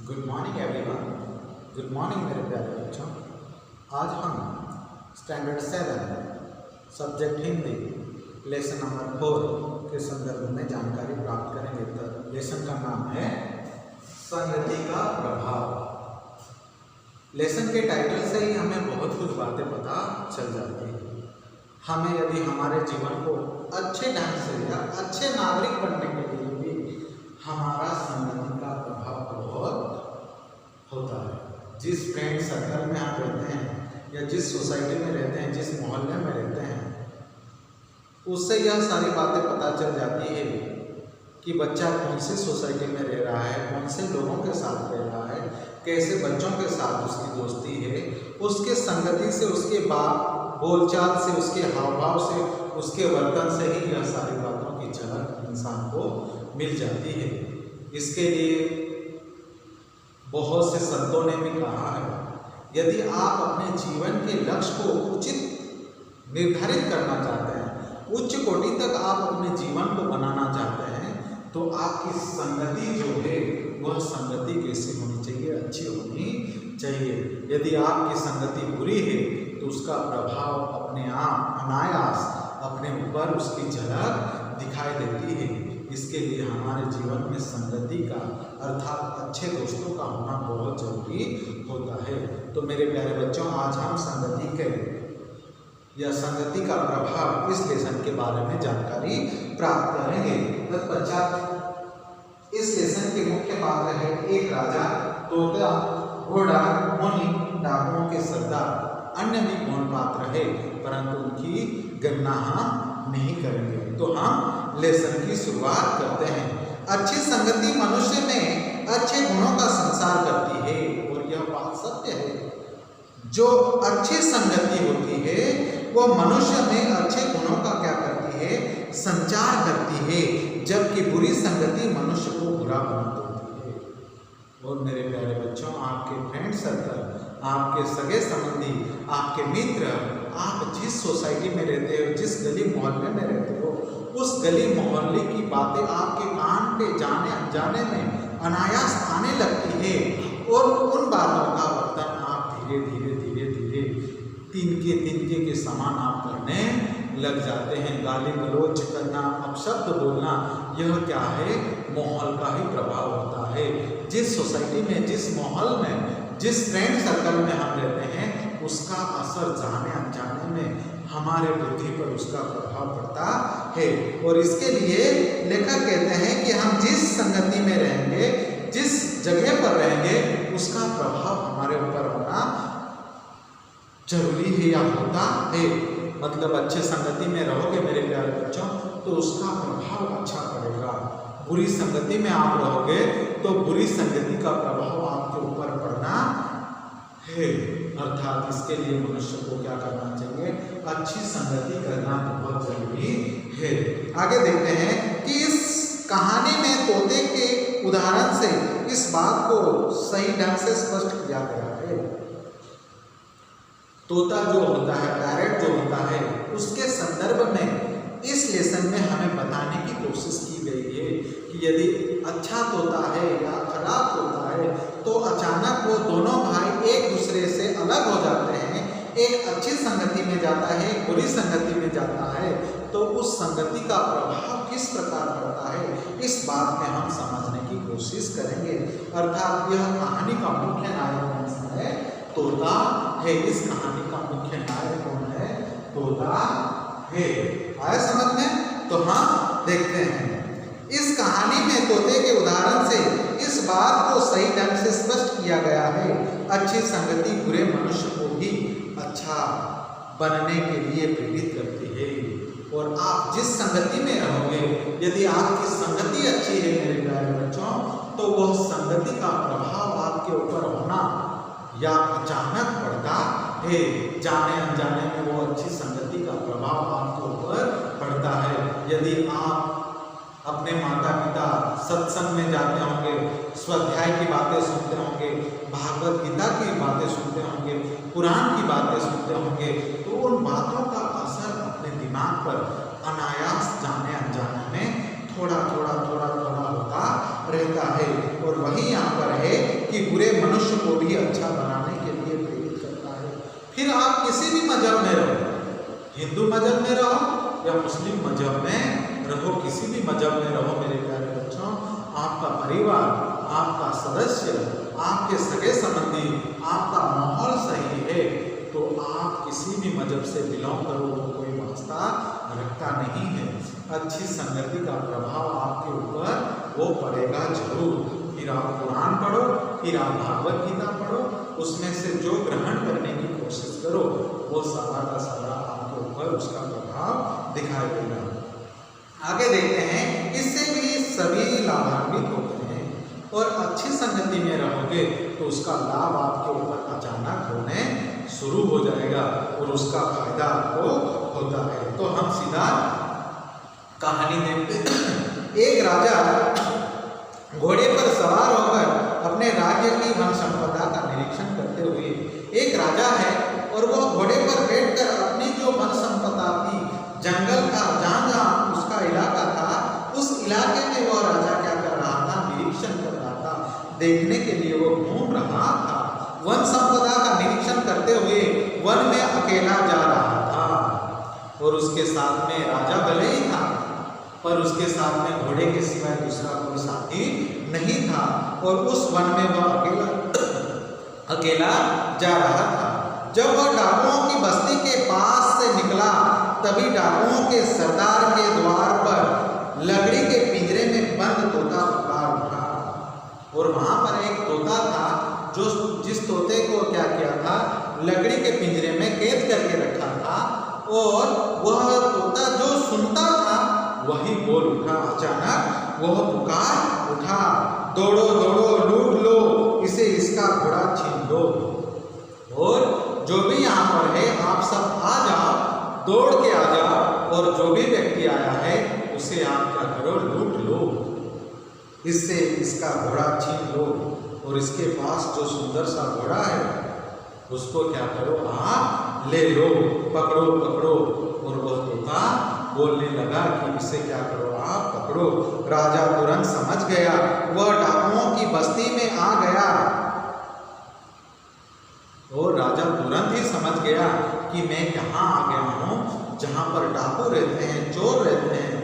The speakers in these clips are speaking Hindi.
Good morning everyone. Good morning मेरे प्यारे बच्चों। आज हम standard 7 subject Hindi lesson number 4 के संदर्भ में जानकारी प्राप्त करेंगे। तो लेसन का नाम है संगति का प्रभाव। लेसन के टाइटल से ही हमें बहुत कुछ बातें पता चल जाती है। हमें यदि हमारे जीवन को अच्छे ढंग से या अच्छे नागरिक बनने के लिए भी हमारा संगति का प्रभाव बहुत होता है। जिस फ्रेंड सर्कल में आप रहते हैं या जिस सोसाइटी में रहते हैं, जिस मोहल्ले में रहते हैं, उससे यह सारी बातें पता चल जाती है कि बच्चा कौन सी सोसाइटी में रह रहा है, कौन से लोगों के साथ रह रहा है, कैसे बच्चों के साथ उसकी दोस्ती है, उसके संगति से, उसके बोलचाल से, उसके हाव भाव से, उसके वर्तन से ही यह सारी बातों की झलक इंसान को मिल जाती है। इसके लिए बहुत से संतों ने भी कहा है, यदि आप अपने जीवन के लक्ष्य को उचित निर्धारित करना चाहते हैं, उच्च कोटि तक आप अपने जीवन को बनाना चाहते हैं, तो आपकी संगति जो है वह संगति कैसी होनी चाहिए? अच्छी होनी चाहिए। यदि आपकी संगति बुरी है तो उसका प्रभाव अपने आप अनायास अपने ऊपर उसकी झलक दिखाई देती है। इसके लिए हमारे जीवन में संगति का अर्थात अच्छे दोस्तों का होना बहुत जरूरी होता है। तो मेरे प्यारे बच्चों, आज हम संगति के या संगति का प्रभाव इस लेसन के बारे में जानकारी प्राप्त करेंगे। तत्पश्चात इस लेसन के मुख्य पात्र है एक राजा, तोता, घोड़ा, मुनि, डाकुओं के सरदार। अन्य भी कौन पात्र है, परंतु उनकी गणना हम नहीं करेंगे। तो हम लेसन की शुरुआत करते हैं। अच्छी संगति मनुष्य में अच्छे गुणों का संसार करती है, और यह बात सत्य है। जो अच्छी संगति होती है वह मनुष्य में अच्छे गुणों का क्या करती है? संचार करती है, जबकि बुरी संगति मनुष्य को बुरा बना देती है। और मेरे प्यारे बच्चों, आपके फ्रेंड सर्कल, आपके सगे संबंधी, आपके मित्र, आप जिस सोसाइटी में रहते हो, जिस गली मोहल्ले में रहते हो, उस गली मोहल्ले की बातें आपके कान पे जाने अनजाने में अनायास आने लगती है, और उन बातों का वर्तन आप धीरे धीरे तिनके के समान आप करने लग जाते हैं। गाली गलौज करना, अपशब्द बोलना, यह क्या है? माहौल का ही प्रभाव होता है। जिस सोसाइटी में, जिस माहौल में, जिस फ्रेंड सर्कल में हम रहते हैं, उसका असर जाने अनजाने में हमारे बुद्धि पर उसका प्रभाव पड़ता है। और इसके लिए लेखक कहते हैं कि हम जिस संगति में रहेंगे, जिस जगह पर रहेंगे, उसका प्रभाव हमारे ऊपर होना जरूरी है या होता है। मतलब अच्छे संगति में रहोगे मेरे प्यारे बच्चों, तो उसका प्रभाव अच्छा पड़ेगा। बुरी संगति में आप रहोगे तो बुरी संगति का प्रभाव आपके ऊपर पड़ना है। अर्थात इसके लिए मनुष्य को क्या करना चाहिए? अच्छी संगति करना बहुत जरूरी है। आगे देखते हैं कि इस कहानी में तोते के उदाहरण से इस बात को सही ढंग से स्पष्ट किया गया है। तोता जो होता है, पैरट जो होता है, उसके संदर्भ में इस लेसन में हमें बताने की कोशिश की गई है कि यदि अच्छा तोता है या खराब तोता है, तो अचानक वो दोनों भाई एक दूसरे से अलग हो जाते हैं। एक अच्छी संगति में जाता है, बुरी संगति में जाता है, तो उस संगति का प्रभाव किस प्रकार पड़ता है, इस बात में हम समझने की कोशिश करेंगे। अर्थात यह कहानी का मुख्य नायक कौन है? तोता है। इस कहानी का मुख्य नायक कौन है? तोता है। आया समझ में? तो हम देखते हैं इस कहानी में तोते के उदाहरण से इस बात को सही ढंग से स्पष्ट किया गया है। अच्छी संगति बुरे मनुष्य को भी अच्छा बनने के लिए प्रेरित करती है। और आप जिस संगति में रहोगे, यदि आपकी संगति अच्छी है मेरे प्यारे बच्चों, तो वह संगति का प्रभाव आपके ऊपर होना या अचानक पड़ता है। जाने अनजाने में वो अच्छी संगति का प्रभाव आपके ऊपर पड़ता है। यदि आप अपने माता पिता सत्संग में जाते होंगे, स्वाध्याय की बातें सुनते होंगे, भागवत गीता की बातें सुनते होंगे, पुराण की बातें सुनते होंगे, तो उन बातों का असर अपने दिमाग पर अनायास जाने अनजाने में थोड़ा थोड़ा होता रहता है। और वही यहाँ पर है कि बल्कि बुरे मनुष्य को भी अच्छा बनाने के लिए प्रेरित करता है। फिर आप किसी भी मजहब में रहो, हिंदू मजहब में रहो या मुस्लिम मजहब में रहो, किसी भी मजहब में रहो मेरे प्यारे बच्चों, आपका परिवार, आपका सदस्य, आपके सगे संबंधी, आपका माहौल सही है तो आप किसी भी मजहब से बिलोंग करो, वो कोई वास्ता रखता नहीं है। अच्छी संगति का प्रभाव आपके ऊपर वो पड़ेगा जरूर। फिर आप कुरान पढ़ो, फिर आप भागवत गीता पढ़ो, उसमें से जो ग्रहण करने की कोशिश करो वो सारा का सारा आपके ऊपर उसका प्रभाव दिखाई देगा। आगे देखते हैं, इससे भी सभी लाभान्वित होते हैं और अच्छी संगति में रहोगे तो उसका लाभ आपके ऊपर अचानक होने शुरू हो जाएगा और उसका फायदा आपको होता है। तो हम सीधा कहानी देखते हैं। एक राजा घोड़े पर सवार होकर अपने राज्य की वन संपदा का निरीक्षण करते हुए, एक राजा है और वो घोड़े पर बैठकर अपनी जो वन संपदा थी, जंगल था, जहाँ जहाँ उसका इलाका था, उस इलाके में वो राजा क्या कर रहा था, निरीक्षण कर रहा था, देखने के लिए वो घूम रहा था। वन संपदा का निरीक्षण करते हुए वन में अकेला जा रहा था और उसके साथ में राजा भले ही था पर उसके साथ में घोड़े के सिवाय दूसरा कोई साथी नहीं था और उस वन में वह अकेला जा रहा था। जब वह डाकुओं की बस्ती के पास से निकला तभी डाकुओं के सरदार के द्वार पर लकड़ी के पिंजरे में बंद तोता पुकार उठा और वहां पर एक तोता था जो जिस तोते को क्या किया था, लकड़ी के पिंजरे में कैद करके रखा था और वह तोता जो सुनता था वही बोल उठा। अचानक वह पुकार उठा, दौड़ो दौड़ो, लूट लो इसे, इसका घोड़ा छीन लो और जो भी यहाँ पर है आप सब आ जाओ, दौड़ के आ जाओ और जो भी व्यक्ति आया है उसे आप क्या करो, लूट लो, इससे इसका घोड़ा छीन लो और इसके पास जो सुंदर सा घोड़ा है उसको क्या करो, आप ले लो, पकड़ो पकड़ो। और वह तोता बोलने लगा कि इसे क्या करो, आप पकड़ो। राजा तुरंत समझ गया, वह डाकुओं की बस्ती में आ गया और राजा तुरंत ही समझ गया कि मैं कहाँ आ गया हूँ, जहाँ पर डाकू रहते हैं, चोर रहते हैं,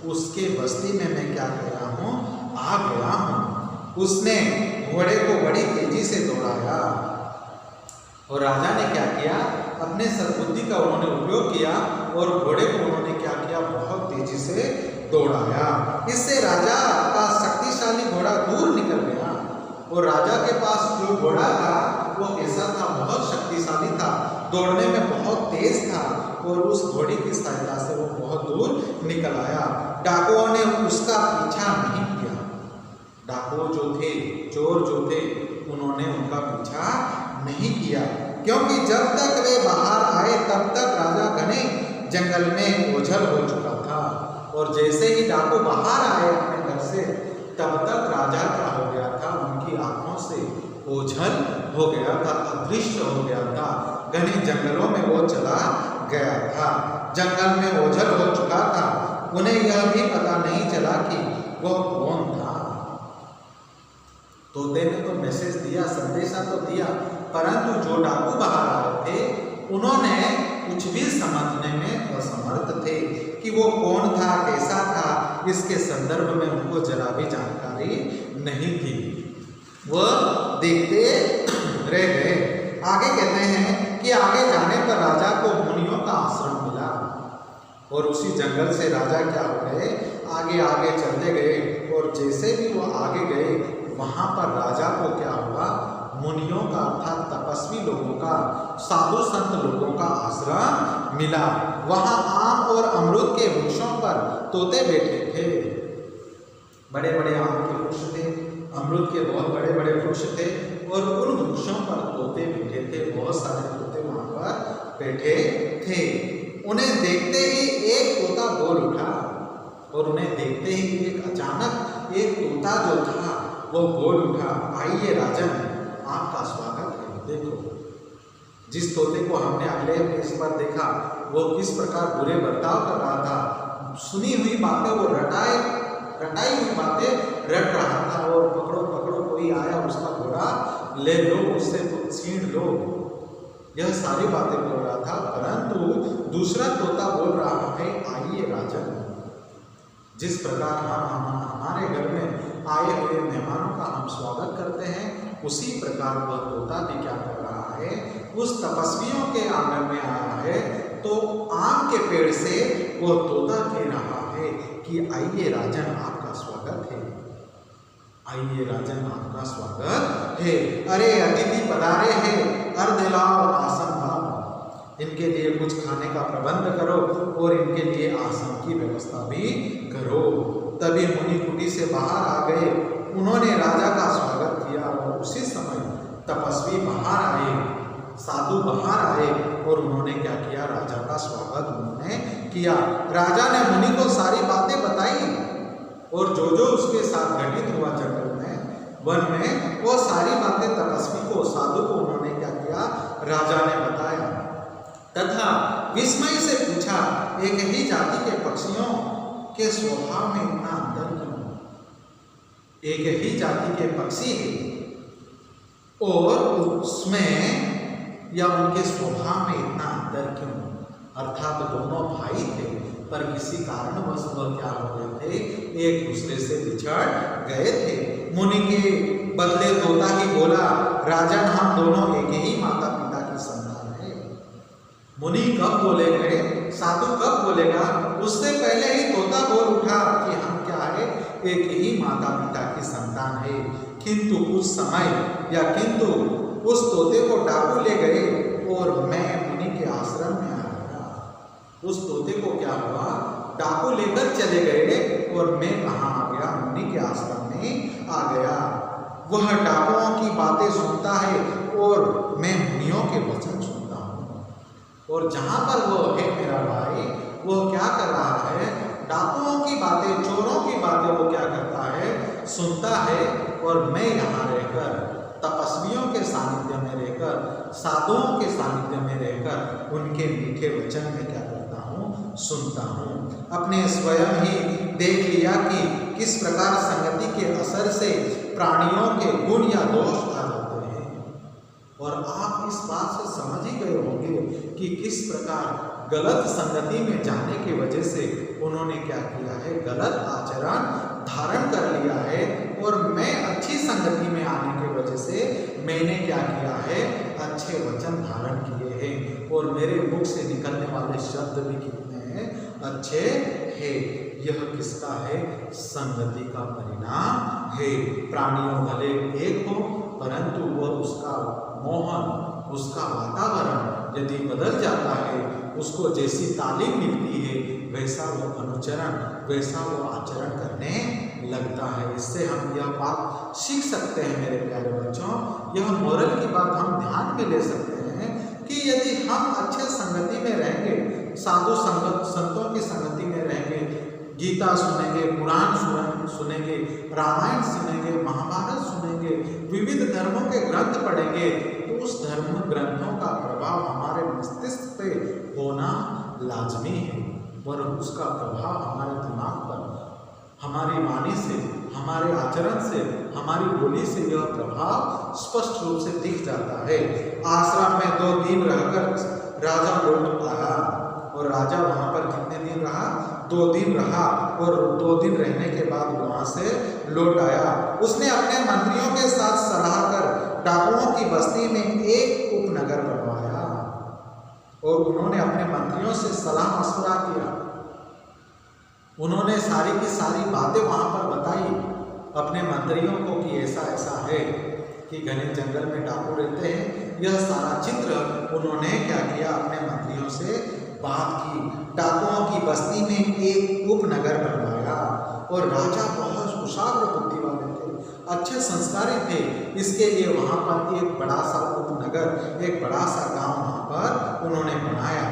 उसके बस्ती में मैं क्या कर रहा हूँ, आ गया हूँ। उसने घोड़े को बड़ी तेजी से दौड़ाया और राजा ने क्या किया, अपने सद्बुद्धि का उन्होंने उपयोग किया और घोड़े को उन्होंने क्या किया, बहुत तेजी से दौड़ाया। इससे राजा का शक्तिशाली घोड़ा दूर निकल गया और राजा के पास जो घोड़ा था वो कैसा था, बहुत शक्तिशाली था, दौड़ने में बहुत तेज था और उस घोड़े की सहायता से वो बहुत दूर निकल आया। डाकुओं ने उसका पीछा नहीं किया, डाकू जो थे, चोर जो थे, उन्होंने उनका पीछा नहीं किया क्योंकि जब तक वे बाहर आए तब तक राजा घने जंगल में ओझल हो चुका था और जैसे ही डाकू बाहर आए अपने घर से तब तक राजा क्या हो गया था, उनकी आंखों से ओझल हो गया था, अदृश्य हो गया था, घने जंगलों में वो चला गया था, जंगल में ओझल हो चुका था। उन्हें यह भी पता नहीं चला कि वह कौन था। तोते ने तो मैसेज दिया, संदेशा तो दिया, परंतु जो डाकू बाहर आए थे उन्होंने कुछ भी समझने में असमर्थ थे कि वो कौन था, कैसा था, इसके संदर्भ में उनको जरा भी जानकारी नहीं थी। वह देखते रह गए। आगे कहते हैं कि आगे जाने पर राजा को मुनियों का आश्रम मिला और उसी जंगल से राजा क्या हो गए, आगे आगे चलते गए और जैसे भी वो आगे गए वहाँ पर राजा को क्या हुआ, मुनियों का अर्थात तपस्वी लोगों का, साधु संत लोगों का आश्रम मिला। वहाँ आम और अमरूद के वृक्षों पर तोते बैठे थे, बड़े बड़े आम के वृक्ष थे, अमरूद के बहुत बड़े बड़े वृक्ष थे और उन वृक्षों पर तोते बैठे थे, बहुत सारे तोते वहाँ पर बैठे थे। उन्हें देखते ही एक तोता बोल उठा और उन्हें देखते ही एक अचानक एक तोता जो था वो बोल उठा, आइए राजन, आपका स्वागत है। देखो, जिस तोते को हमने अगले पेज पर देखा वो किस प्रकार बुरे बर्ताव कर रहा था, सुनी हुई बातें वो रटाई हुई बातें रट रहा था और पकड़ो पकड़ो कोई आया उसका घोड़ा ले लो, उससे छीन लो। यह सारी बातें बोल रहा था, परंतु दूसरा तोता बोल रहा है, आइए राजन, जिस प्रकार हम हमारे घर में आए हुए मेहमानों का हम स्वागत करते हैं, उसी प्रकार वह तोता भी क्या कर रहा है, उस तपस्वियों के आंगन में आया है। तो आम के पेड़ से वो तोता कह रहा है कि आइए राजन, आपका स्वागत है, आइए राजन, आपका स्वागत है। अरे अतिथि पधारे हैं, अर्घ लाओ आसन लाओ, इनके लिए कुछ खाने का प्रबंध करो और इनके लिए आसन की व्यवस्था भी करो। तभी मुनि कुटी से बाहर आ गए, उन्होंने राजा का स्वागत किया और उसी समय तपस्वी बाहर आए, साधु बाहर आए और उन्होंने क्या किया, राजा का स्वागत उन्होंने किया। राजा ने मुनि को सारी बातें बताई और जो जो उसके साथ घटित हुआ जंगल में, वन में, वो सारी बातें तपस्वी को, साधु को उन्होंने क्या किया, राजा ने बताया। तथा विस्मय से पूछा, एक ही जाति के पक्षियों के स्वभाव में इतना अंतर क्यों? एक ही जाति के पक्षी और उसमें या उनके स्वभाव में इतना अंतर क्यों? अर्थात दोनों भाई थे, पर किसी कारणवश वह क्या हो गए थे, एक दूसरे से बिछड़ गए थे। मुनि के बदले तोता ही बोला, राजन, हम दोनों एक ही माता पिता की संतान है। मुनि कब बोलेंगे, साधु कब बोलेगा, उससे पहले ही तोता बोल उठा कि हम क्या है, एक ही माता पिता की संतान है। किंतु कुछ समय या किंतु उस तोते को डाकू ले गए और मैं मुनि के आश्रम में आ गया। उस तोते को क्या हुआ, डाकू लेकर चले गए और मैं कहाँ आ गया, मुनि के आश्रम में आ गया। वह डाकुओं की बातें सुनता है और मैं मुनियों के वचन सुनता हूँ। और जहाँ पर वो है मेरा भाई, वो क्या कर रहा है, डाकुओं की बातें, चोरों की बातें वो क्या करता है, सुनता है। और मैं यहाँ रहकर, तपस्वियों के सानिध्य में रहकर, साधुओं के सानिध्य में रहकर उनके मीठे वचन में क्या करता हूँ, सुनता हूँ। अपने स्वयं ही देख लिया कि किस प्रकार संगति के असर से प्राणियों के गुण या दोष आ जाते हैं। और आप इस बात से समझ ही गए होंगे कि किस प्रकार गलत संगति में जाने की वजह से उन्होंने क्या किया है, गलत आचरण धारण कर लिया है। और मैं अच्छी संगति में आने की वजह से मैंने क्या किया है, अच्छे वचन धारण किए हैं और मेरे मुख से निकलने वाले शब्द भी कितने हैं, अच्छे हैं। यह किसका है, संगति का परिणाम है। प्राणियों भले एक हो, परंतु वह उसका मोहन, उसका वातावरण यदि बदल जाता है, उसको जैसी तालीम मिलती है वैसा वो अनुचरण, वैसा वो आचरण करने लगता है। इससे हम यह बात सीख सकते हैं मेरे प्यारे बच्चों, यह मोरल की बात हम ध्यान में ले सकते हैं कि यदि हम अच्छे संगति में रहेंगे, साधु संतों की संगति में रहेंगे, गीता सुनेंगे, पुराण सुनेंगे, रामायण सुनेंगे, महाभारत सुनेंगे, विविध धर्मों के ग्रंथ पढ़ेंगे, तो उस धर्म ग्रंथों का प्रभाव हमारे मस्तिष्क पे होना लाजमी है। और उसका प्रभाव हमारे दिमाग पर, हमारी वाणी से, हमारे आचरण से, हमारी बोली से यह प्रभाव स्पष्ट रूप से दिख जाता है। आश्रम में 2 दिन रहकर राजा लौट आया और राजा वहाँ पर कितने दिन रहा, 2 दिन रहा और 2 दिन रहने के बाद वहाँ से लौट आया। उसने अपने मंत्रियों के साथ सलाह कर डाकुओं की बस्ती में एक उपनगर बनवाया और उन्होंने अपने मंत्रियों से सलाह मशवरा किया। उन्होंने सारी की सारी बातें वहाँ पर बताई अपने मंत्रियों को कि ऐसा ऐसा है कि घने जंगल में डाकू रहते हैं। यह सारा चित्र उन्होंने क्या किया, अपने मंत्रियों से बात की। डाकुओं की बस्ती में एक उपनगर बनवाया और राजा बहुत कुशाग्र बुद्धि वाले थे, अच्छे संस्कारी थे। इसके लिए वहाँ पर एक बड़ा सा उपनगर, एक बड़ा सा गांव वहाँ पर उन्होंने बनाया।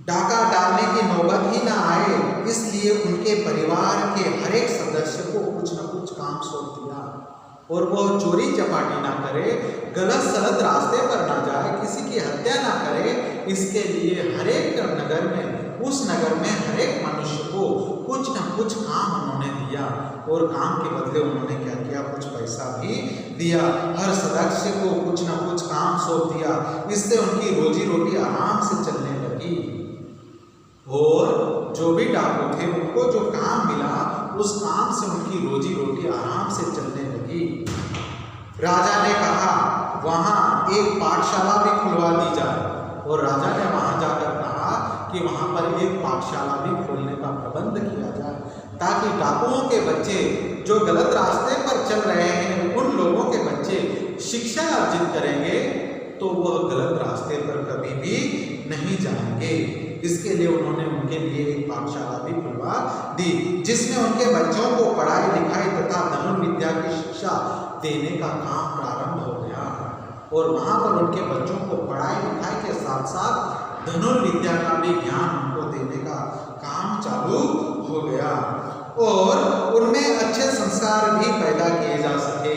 डाका डालने की नौबत ही ना आए, इसलिए उनके परिवार के हर एक सदस्य को कुछ न कुछ काम सौंप दिया और वह चोरी चपाटी ना करे, गलत सलत रास्ते पर ना जाए, किसी की हत्या ना करे। इसके लिए हर एक नगर में, उस नगर में हर एक मनुष्य को कुछ न कुछ काम उन्होंने दिया। किया और काम के बदले उन्होंने क्या किया, कुछ पैसा भी दिया। हर सदस्य को कुछ न कुछ काम सौंप दिया। इससे उनकी रोजी रोटी आराम से चलने लगी और जो भी डाकू थे उनको जो काम मिला उस काम से उनकी रोजी रोटी आराम से चलने लगी। राजा ने कहा वहाँ एक पाठशाला भी खुलवा दी जाए और राजा ने वहाँ जाकर कहा कि वहाँ पर एक पाठशाला भी खोलने का प्रबंध किया जाए ताकि डाकुओं के बच्चे जो गलत रास्ते पर चल रहे हैं उन लोगों के बच्चे शिक्षा अर्जित करेंगे तो वह गलत रास्ते पर कभी भी नहीं जाएंगे। इसके लिए उन्होंने उनके लिए एक पाठशाला भी खुलवा दी जिसमें उनके बच्चों को पढ़ाई लिखाई तथा धनुर्विद्या की शिक्षा देने का काम प्रारंभ हो गया और वहाँ पर उनके बच्चों को पढ़ाई लिखाई के साथ साथ धनुर्विद्या का भी ज्ञान उनको देने का काम चालू हो गया और उनमें अच्छे संस्कार भी पैदा किए जा सके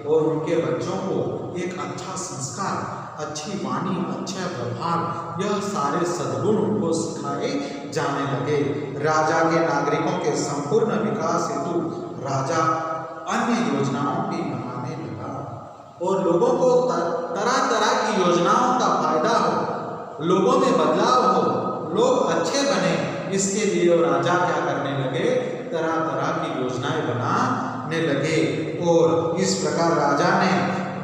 और उनके बच्चों को एक अच्छा संस्कार, अच्छी वाणी, अच्छा व्यवहार, यह सारे सद्गुण उनको सिखाए जाने लगे। राजा के नागरिकों के संपूर्ण विकास हेतु राजा अन्य योजनाओं भी बनाने लगा और लोगों को तरह तरह की योजनाओं का फायदा हो, लोगों में बदलाव हो, लोग अच्छे बने, इसके लिए राजा क्या करने लगे, तरह तरह की योजनाएं बनाने लगे और इस प्रकार राजा ने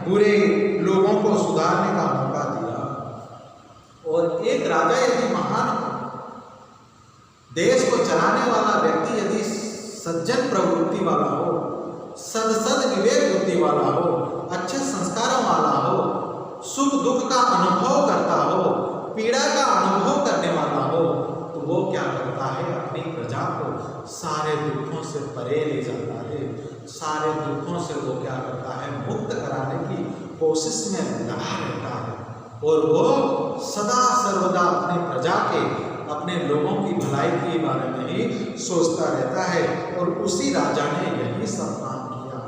बुरे लोगों को सुधारने का मौका दिया। और एक राजा यदि महान हो, देश को चलाने वाला व्यक्ति यदि सज्जन प्रवृत्ति वाला हो, सद विवेक बुद्धि वाला हो, अच्छे संस्कारों वाला हो, सुख दुख का अनुभव करता हो, पीड़ा का अनुभव करने वाला हो, तो वो क्या करता है, अपनी प्रजा को सारे दुखों से परे ले जाता है, सारे दुखों से वो क्या करता है, मुक्त कराने की कोशिश में लगा रहता है और वो सदा सर्वदा अपनी प्रजा के, अपने लोगों की भलाई के बारे में ही सोचता रहता है और उसी राजा ने यही सब काम किया।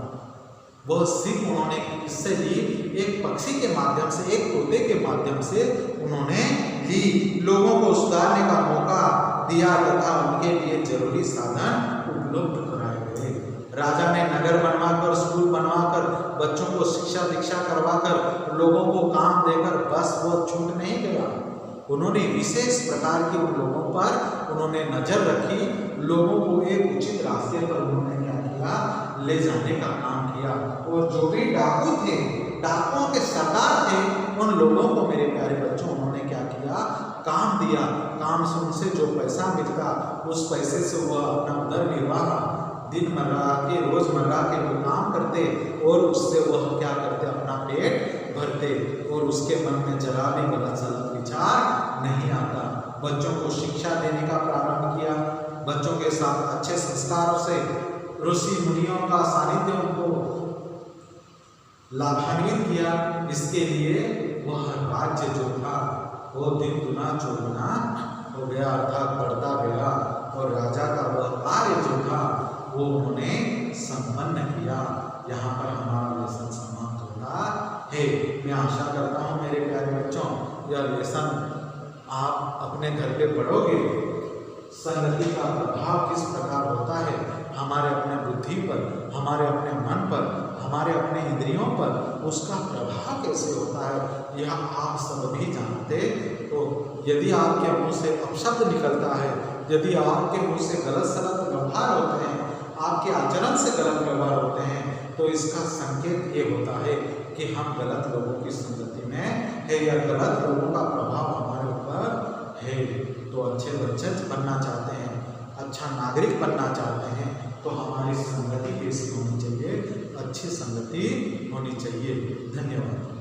वह सीख उन्होंने इससे ली, एक पक्षी के माध्यम से, एक तोते के माध्यम से उन्होंने ली, लोगों को सुधारने का मौका दिया तथा उनके लिए जरूरी साधन उपलब्ध कराए गए। राजा ने नगर बनवाकर, स्कूल बनवाकर, बच्चों को शिक्षा दीक्षा करवाकर, लोगों को काम देकर बस वो छूट नहीं गया। उन्होंने विशेष प्रकार के उन लोगों पर उन्होंने नजर रखी, लोगों को एक उचित रास्ते पर उन्होंने क्या किया, ले जाने का काम किया और जो भी डाकू थे, डाकुओं के सरदार थे, उन लोगों को मेरे प्यारे बच्चों उन्होंने क्या किया, काम दिया। काम से उनसे जो पैसा मिलता उस पैसे से वह अपना उदर निर्वाह दिनमर्रा के, रोजमर्रा के वो काम करते और उससे वह क्या करते, अपना पेट भरते और उसके मन में जरा भी गलत सलत विचार नहीं आता। बच्चों को शिक्षा देने का प्रारंभ किया, बच्चों के साथ अच्छे संस्कारों से ऋषि मुनियों का सानिध्य उनको लाभान्वित किया। इसके लिए वह राज्य जो था वो दिन दुना चौगुना हो गया, अर्थात बढ़ता गया और राजा का वह कार्य जो था वो उन्होंने संपन्न किया। यहाँ पर हमारा लेसन समाप्त होता है। मैं आशा करता हूँ मेरे प्यारे बच्चों, यह लेसन आप अपने घर पे पढ़ोगे। संगति का प्रभाव किस प्रकार होता है हमारे अपने बुद्धि पर, हमारे अपने मन पर, हमारे अपने इंद्रियों पर, उसका प्रभाव कैसे होता है यह आप सब भी जानते हो। यदि आपके मुंह से अपशब्द निकलता है, यदि आपके मुंह से गलत सलत व्यवहार होते हैं, आपके आचरण से गलत व्यवहार होते हैं, तो इसका संकेत ये होता है कि हम गलत लोगों की संगति में है या गलत लोगों का प्रभाव हमारे ऊपर है। तो अच्छे बच्चे बनना चाहते हैं, अच्छा नागरिक बनना चाहते हैं, तो हमारी संगति कैसी होनी चाहिए, अच्छी संगति होनी चाहिए। धन्यवाद।